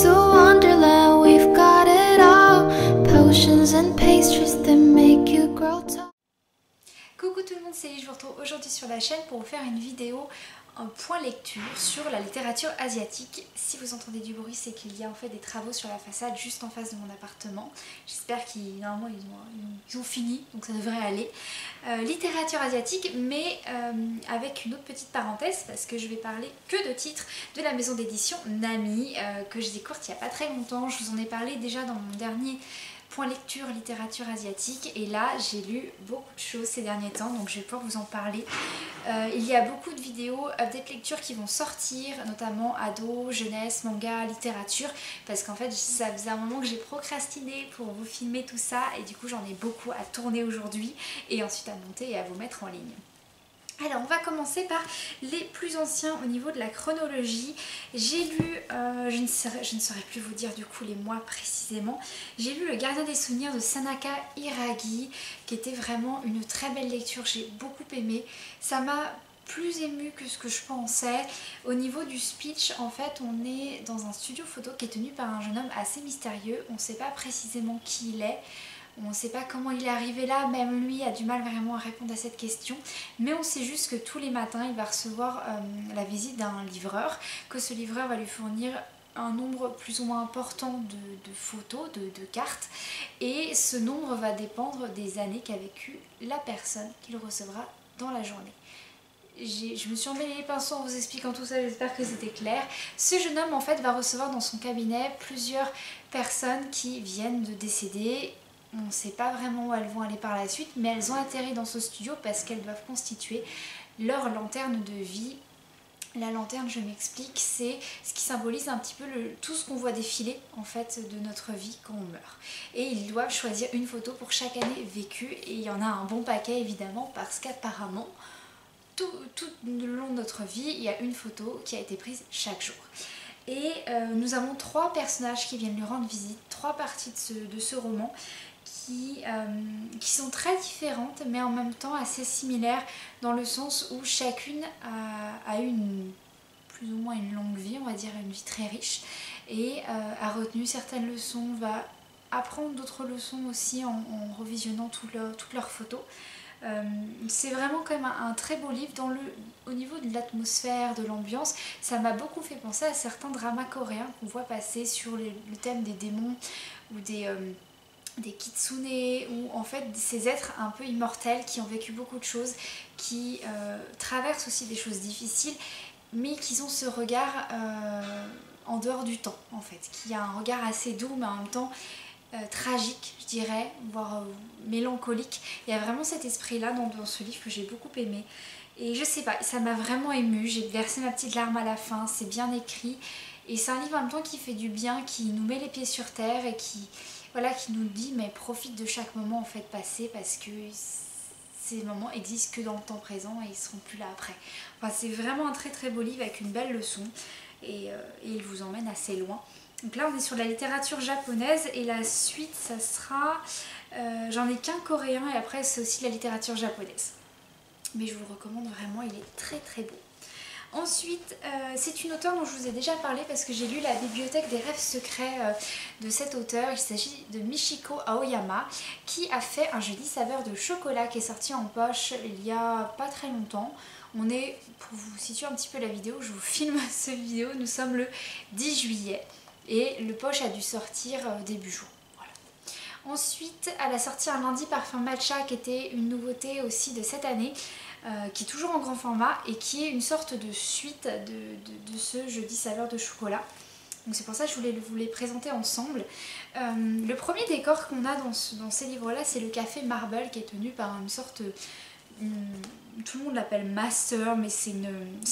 to Wonderland, we've got it all. Potions and pastries that make you grow tall. Coucou tout le monde, c'est Lily, je vous retrouve aujourd'hui sur la chaîne pour vous faire une vidéo, un point lecture sur la littérature asiatique. Si vous entendez du bruit, c'est qu'il y a en fait des travaux sur la façade juste en face de mon appartement. J'espère qu'ils ont fini, donc ça devrait aller. Littérature asiatique, mais avec une autre petite parenthèse, parce que je vais parler que de titres de la maison d'édition Nami, que j'ai découverte il n'y a pas très longtemps. Je vous en ai parlé déjà dans mon dernier point lecture littérature asiatique, et là j'ai lu beaucoup de choses ces derniers temps, donc je vais pouvoir vous en parler. Il y a beaucoup de vidéos update lecture qui vont sortir, notamment ado, jeunesse, manga, littérature, parce qu'en fait ça faisait un moment que j'ai procrastiné pour vous filmer tout ça, et du coup j'en ai beaucoup à tourner aujourd'hui et ensuite à monter et à vous mettre en ligne. Alors on va commencer par les plus anciens au niveau de la chronologie. J'ai lu, je ne saurais plus vous dire du coup les mois précisément, j'ai lu Le Gardien des Souvenirs de Sanaka Hiragi, qui était vraiment une très belle lecture, j'ai beaucoup aimé. Ça m'a plus émue que ce que je pensais. Au niveau du speech, en fait on est dans un studio photo qui est tenu par un jeune homme assez mystérieux, on ne sait pas précisément qui il est. On ne sait pas comment il est arrivé là, même lui a du mal vraiment à répondre à cette question. Mais on sait juste que tous les matins, il va recevoir la visite d'un livreur, que ce livreur va lui fournir un nombre plus ou moins important de photos, de cartes. Et ce nombre va dépendre des années qu'a vécu la personne qu'il recevra dans la journée. Je me suis emmêlée les pinceaux en vous expliquant tout ça, j'espère que c'était clair. Ce jeune homme en fait va recevoir dans son cabinet plusieurs personnes qui viennent de décéder. On ne sait pas vraiment où elles vont aller par la suite, mais elles ont atterri dans ce studio parce qu'elles doivent constituer leur lanterne de vie. La lanterne, je m'explique, c'est ce qui symbolise un petit peu tout ce qu'on voit défiler en fait de notre vie quand on meurt. Et ils doivent choisir une photo pour chaque année vécue, et il y en a un bon paquet évidemment, parce qu'apparemment tout le long de notre vie, il y a une photo qui a été prise chaque jour. Et nous avons trois personnages qui viennent lui rendre visite, trois parties de ce roman qui sont très différentes mais en même temps assez similaires, dans le sens où chacune a eu plus ou moins une longue vie, on va dire une vie très riche, et a retenu certaines leçons, va apprendre d'autres leçons aussi en revisionnant toutes leurs photos. C'est vraiment quand même un très beau livre. Au niveau de l'atmosphère, de l'ambiance, ça m'a beaucoup fait penser à certains dramas coréens qu'on voit passer sur le thème des démons ou des kitsune, ou en fait ces êtres un peu immortels qui ont vécu beaucoup de choses, qui traversent aussi des choses difficiles, mais qui ont ce regard en dehors du temps en fait, qui a un regard assez doux mais en même temps tragique, je dirais, voire mélancolique. Il y a vraiment cet esprit là dans ce livre que j'ai beaucoup aimé, et je sais pas, ça m'a vraiment émue, j'ai versé ma petite larme à la fin, c'est bien écrit, et c'est un livre en même temps qui fait du bien, qui nous met les pieds sur terre et qui nous dit mais profite de chaque moment en fait passé, parce que ces moments existent que dans le temps présent et ils seront plus là après. Enfin, c'est vraiment un très très beau livre avec une belle leçon, et il vous emmène assez loin. Donc là on est sur la littérature japonaise, et la suite ça sera, j'en ai qu'un coréen et après c'est aussi la littérature japonaise. Mais je vous le recommande vraiment, il est très très beau. Ensuite, c'est une auteure dont je vous ai déjà parlé parce que j'ai lu La bibliothèque des rêves secrets de cet auteur. Il s'agit de Michiko Aoyama, qui a fait Un jeudi saveur de chocolat qui est sorti en poche il y a pas très longtemps. On est, pour vous situer un petit peu la vidéo, je vous filme cette vidéo, nous sommes le 10 juillet et le poche a dû sortir début juin. Ensuite, elle a sorti un lundi parfum matcha qui était une nouveauté aussi de cette année, qui est toujours en grand format et qui est une sorte de suite de ce jeudi saveur de chocolat. Donc c'est pour ça que je voulais vous les présenter ensemble. Le premier décor qu'on a dans ces livres-là, c'est le café Marble, qui est tenu par une sorte... tout le monde l'appelle master, mais c'est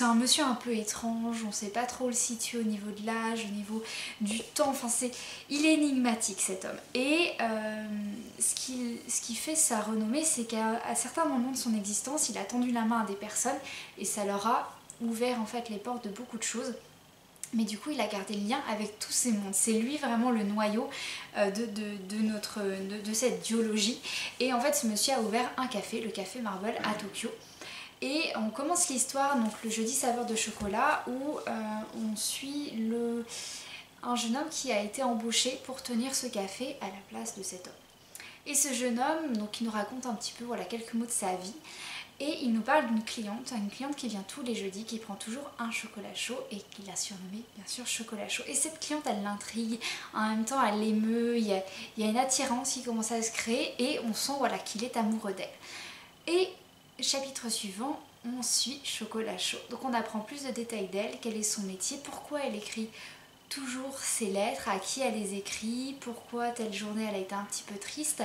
un monsieur un peu étrange, on ne sait pas trop le situer au niveau de l'âge, au niveau du temps, enfin il est énigmatique cet homme. Et ce qui fait sa renommée, c'est qu'à certains moments de son existence, il a tendu la main à des personnes et ça leur a ouvert en fait les portes de beaucoup de choses. Mais du coup il a gardé le lien avec tous ces mondes, c'est lui vraiment le noyau de cette duologie. Et en fait ce monsieur a ouvert un café, le café Marble à Tokyo. Et on commence l'histoire, donc le jeudi saveur de chocolat, où on suit un jeune homme qui a été embauché pour tenir ce café à la place de cet homme. Et ce jeune homme, donc il nous raconte un petit peu voilà, quelques mots de sa vie. Et il nous parle d'une cliente qui vient tous les jeudis, qui prend toujours un chocolat chaud et qu'il a surnommé bien sûr chocolat chaud. Et cette cliente, elle l'intrigue, en même temps elle l'émeut, il y a une attirance qui commence à se créer et on sent voilà, qu'il est amoureux d'elle. Et chapitre suivant, on suit chocolat chaud. Donc on apprend plus de détails d'elle, quel est son métier, pourquoi elle écrit toujours ses lettres, à qui elle les écrit, pourquoi telle journée elle a été un petit peu triste.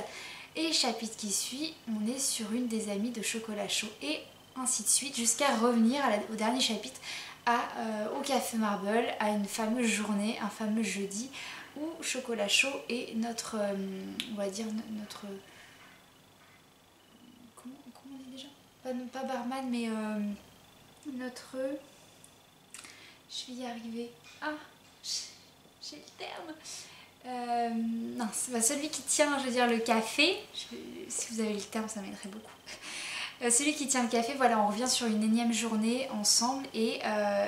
Et chapitre qui suit, on est sur une des amies de chocolat chaud et ainsi de suite jusqu'à revenir au dernier chapitre au Café Marble, à une fameuse journée, un fameux jeudi où chocolat chaud est notre, on va dire notre, comment on dit déjà, pas barman mais notre, je vais y arriver, j'ai le terme. Non, c'est pas celui qui tient, je veux dire, le café. Si vous avez le terme, ça m'aiderait beaucoup. Celui qui tient le café, voilà, on revient sur une énième journée ensemble et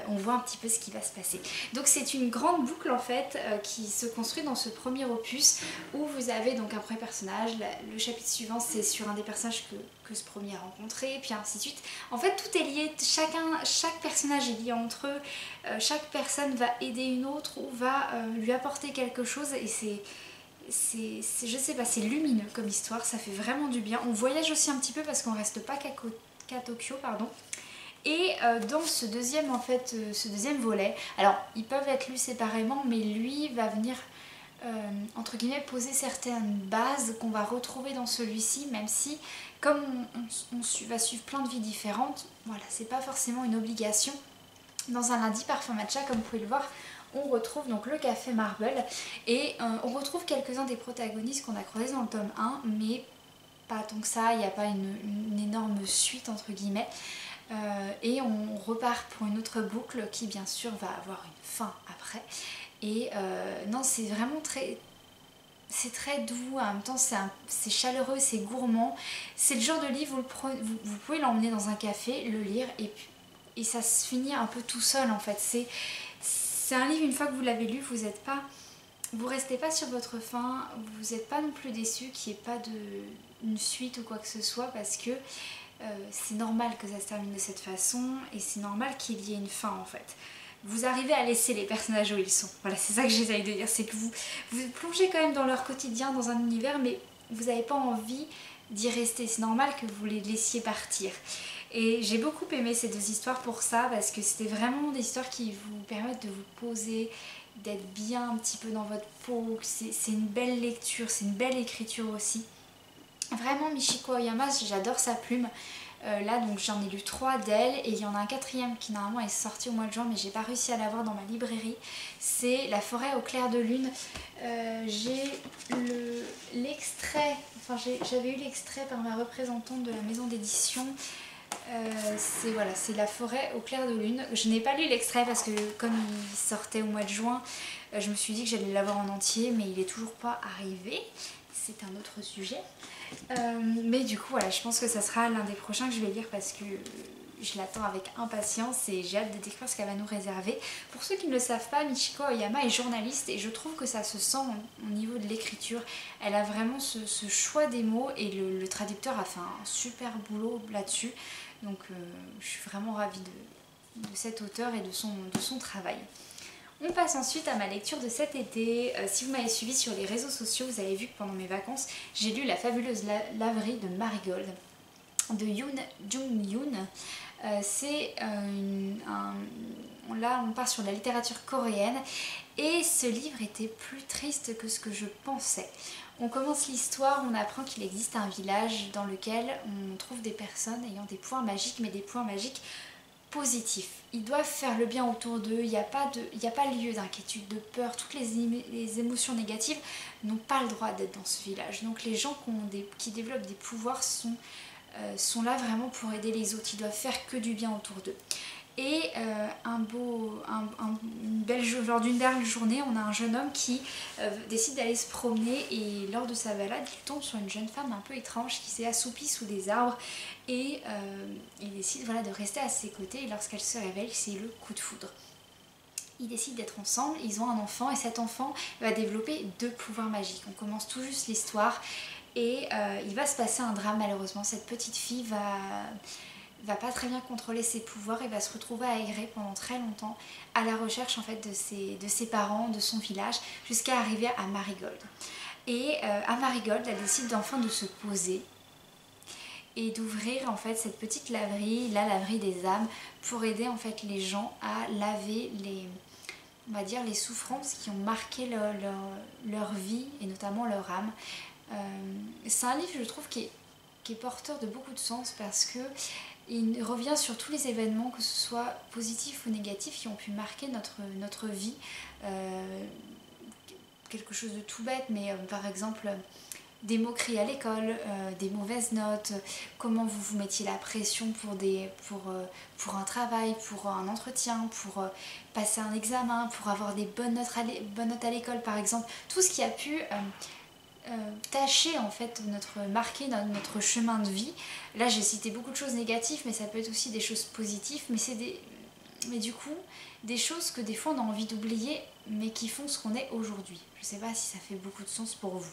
on voit un petit peu ce qui va se passer. Donc c'est une grande boucle en fait qui se construit dans ce premier opus où vous avez donc un premier personnage, le chapitre suivant c'est sur un des personnages que ce premier a rencontré, puis ainsi de suite. En fait tout est lié, chaque personnage est lié entre eux, chaque personne va aider une autre ou va lui apporter quelque chose et je sais pas, c'est lumineux comme histoire, ça fait vraiment du bien. On voyage aussi un petit peu parce qu'on reste pas qu'à Tokyo, pardon. Et dans ce deuxième volet, alors ils peuvent être lus séparément, mais lui va venir entre guillemets poser certaines bases qu'on va retrouver dans celui-ci, même si comme on va suivre plein de vies différentes, voilà, c'est pas forcément une obligation. Dans un lundi parfum matcha, comme vous pouvez le voir, on retrouve donc le Café Marble et on retrouve quelques-uns des protagonistes qu'on a croisés dans le tome 1, mais pas tant que ça, il n'y a pas une énorme suite entre guillemets. Et on repart pour une autre boucle qui bien sûr va avoir une fin après. Et non, c'est vraiment c'est très doux, en même temps c'est chaleureux, c'est gourmand. C'est le genre de livre où vous pouvez l'emmener dans un café, le lire et ça se finit un peu tout seul en fait. C'est un livre, une fois que vous l'avez lu, vous restez pas sur votre faim, vous n'êtes pas non plus déçu qu'il n'y ait pas une suite ou quoi que ce soit parce que c'est normal que ça se termine de cette façon et c'est normal qu'il y ait une fin en fait. Vous arrivez à laisser les personnages où ils sont. Voilà, c'est ça que j'essaye de dire, c'est que vous plongez quand même dans leur quotidien, dans un univers, mais vous n'avez pas envie d'y rester. C'est normal que vous les laissiez partir. Et j'ai beaucoup aimé ces deux histoires pour ça, parce que c'était vraiment des histoires qui vous permettent de vous poser, d'être bien un petit peu dans votre peau. C'est une belle lecture, c'est une belle écriture aussi. Vraiment Michiko Aoyama, j'adore sa plume. Là donc j'en ai lu 3 d'elle et il y en a un 4e qui normalement est sorti au mois de juin mais j'ai pas réussi à l'avoir dans ma librairie. C'est La forêt au clair de lune. J'ai l'extrait, enfin j'avais eu l'extrait par ma représentante de la maison d'édition. C'est La forêt au clair de lune. Je n'ai pas lu l'extrait parce que comme il sortait au mois de juin, je me suis dit que j'allais l'avoir en entier mais il est toujours pas arrivé. C'est un autre sujet. Mais du coup voilà, je pense que ça sera l'un des prochains que je vais lire parce que je l'attends avec impatience et j'ai hâte de découvrir ce qu'elle va nous réserver. Pour ceux qui ne le savent pas, Michiko Aoyama est journaliste et je trouve que ça se sent au niveau de l'écriture. Elle a vraiment ce choix des mots et le traducteur a fait un super boulot là-dessus. Donc je suis vraiment ravie de cet auteur et de son travail. On passe ensuite à ma lecture de cet été. Si vous m'avez suivi sur les réseaux sociaux, vous avez vu que pendant mes vacances, j'ai lu La fabuleuse laverie de Marigold de Yoon Jung-yoon. Là on part sur la littérature coréenne et ce livre était plus triste que ce que je pensais. On commence l'histoire, on apprend qu'il existe un village dans lequel on trouve des personnes ayant des pouvoirs magiques, mais des pouvoirs magiques positifs. Ils doivent faire le bien autour d'eux, il n'y a pas lieu d'inquiétude, de peur, toutes les émotions négatives n'ont pas le droit d'être dans ce village. Donc les gens qui développent des pouvoirs sont là vraiment pour aider les autres, ils doivent faire que du bien autour d'eux. Et lors d'une belle journée, on a un jeune homme qui décide d'aller se promener et lors de sa balade, il tombe sur une jeune femme un peu étrange qui s'est assoupie sous des arbres et il décide de rester à ses côtés et lorsqu'elle se réveille, c'est le coup de foudre. ils décident d'être ensemble, ils ont un enfant et cet enfant va développer 2 pouvoirs magiques. On commence tout juste l'histoire et il va se passer un drame malheureusement. Cette petite fille va pas très bien contrôler ses pouvoirs et va se retrouver aérée pendant très longtemps à la recherche en fait de ses parents, de son village, jusqu'à arriver à Marigold. Et à Marigold, elle décide enfin de se poser et d'ouvrir en fait cette petite laverie, la laverie des âmes, pour aider en fait les gens à laver on va dire les souffrances qui ont marqué leur vie et notamment leur âme. C'est un livre, je trouve, qui est porteur de beaucoup de sens parce que il revient sur tous les événements, que ce soit positifs ou négatifs, qui ont pu marquer notre vie. Quelque chose de tout bête, mais par exemple des moqueries à l'école, des mauvaises notes, comment vous vous mettiez la pression pour un travail, pour un entretien, pour passer un examen, pour avoir des bonnes notes à l'école par exemple. Tout ce qui a pu tâcher en fait marquer notre chemin de vie. Là j'ai cité beaucoup de choses négatives, mais ça peut être aussi des choses positives, mais du coup des choses que des fois on a envie d'oublier mais qui font ce qu'on est aujourd'hui. Je sais pas si ça fait beaucoup de sens pour vous.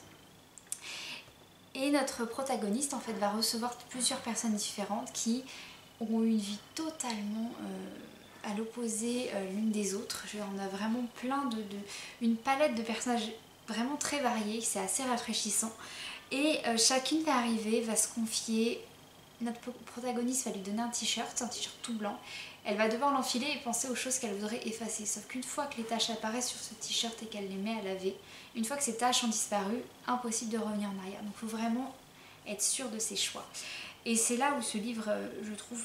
Et notre protagoniste en fait va recevoir plusieurs personnes différentes qui ont une vie totalement à l'opposé l'une des autres. On a vraiment une palette de personnages vraiment très variés, c'est assez rafraîchissant. Et chacune va arriver, va se confier. Notre protagoniste va lui donner un t-shirt tout blanc. Elle va devoir l'enfiler et penser aux choses qu'elle voudrait effacer. Sauf qu'une fois que les taches apparaissent sur ce t-shirt et qu'elle les met à laver, une fois que ces taches ont disparu, impossible de revenir en arrière. Donc il faut vraiment être sûr de ses choix. Et c'est là où ce livre, je trouve,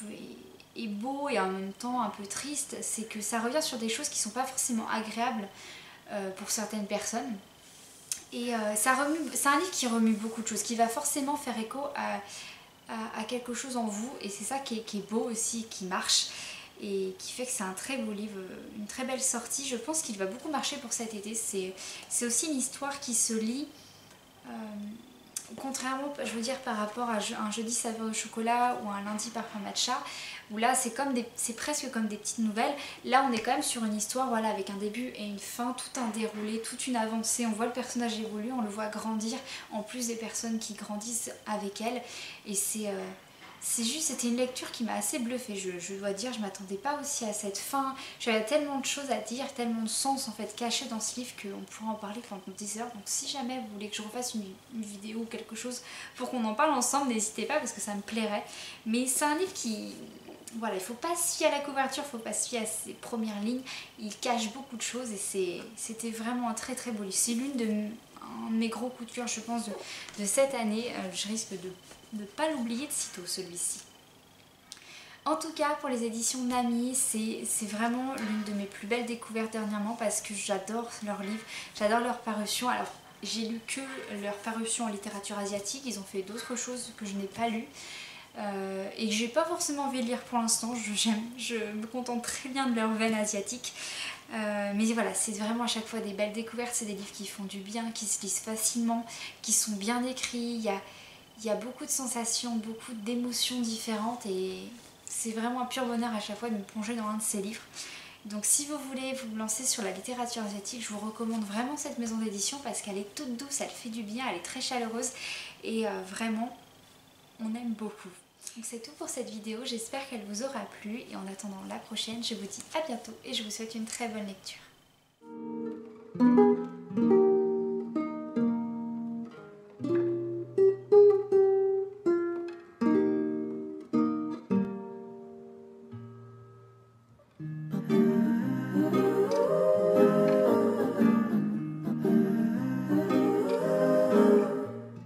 est beau et en même temps un peu triste. C'est que ça revient sur des choses qui ne sont pas forcément agréables pour certaines personnes. Et c'est un livre qui remue beaucoup de choses, qui va forcément faire écho à quelque chose en vous. Et c'est ça qui est beau aussi, qui marche. Et qui fait que c'est un très beau livre, une très belle sortie. Je pense qu'il va beaucoup marcher pour cet été. C'est aussi une histoire qui se lit, contrairement, je veux dire, par rapport à un jeudi saveur au chocolat ou un lundi parfum matcha, où là c'est presque comme des petites nouvelles. Là on est quand même sur une histoire, voilà, avec un début et une fin, tout un déroulé, toute une avancée. On voit le personnage évoluer, on le voit grandir, en plus des personnes qui grandissent avec elle. Et c'était une lecture qui m'a assez bluffée, je dois dire. Je m'attendais pas aussi à cette fin. J'avais tellement de choses à dire, tellement de sens en fait cachés dans ce livre qu'on pourrait en parler pendant 10 heures. Donc si jamais vous voulez que je refasse une vidéo ou quelque chose pour qu'on en parle ensemble, n'hésitez pas parce que ça me plairait. Mais c'est un livre qui... Voilà, il ne faut pas se fier à la couverture, il ne faut pas se fier à ses premières lignes. Il cache beaucoup de choses et c'était vraiment un très très beau livre. C'est un de mes gros coups de cœur, je pense, de cette année. Je risque de ne pas l'oublier de sitôt, celui-ci. En tout cas, pour les éditions Nami, c'est vraiment l'une de mes plus belles découvertes dernièrement parce que j'adore leurs livres, j'adore leurs parutions. Alors, j'ai lu que leurs parutions en littérature asiatique, ils ont fait d'autres choses que je n'ai pas lues. Et que j'ai pas forcément envie de lire pour l'instant, je me contente très bien de leur veine asiatique. Mais voilà, c'est vraiment à chaque fois des belles découvertes, c'est des livres qui font du bien, qui se lisent facilement, qui sont bien écrits, il y a beaucoup de sensations, beaucoup d'émotions différentes et c'est vraiment un pur bonheur à chaque fois de me plonger dans un de ces livres. Donc si vous voulez vous lancer sur la littérature asiatique, je vous recommande vraiment cette maison d'édition parce qu'elle est toute douce, elle fait du bien, elle est très chaleureuse et vraiment on aime beaucoup. Donc c'est tout pour cette vidéo, j'espère qu'elle vous aura plu et en attendant la prochaine, je vous dis à bientôt et je vous souhaite une très bonne lecture.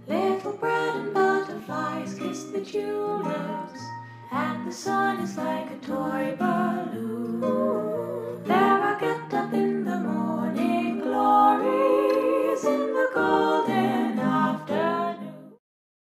Little bread and butterflies kiss the tulips, and the sun is like a toy balloon.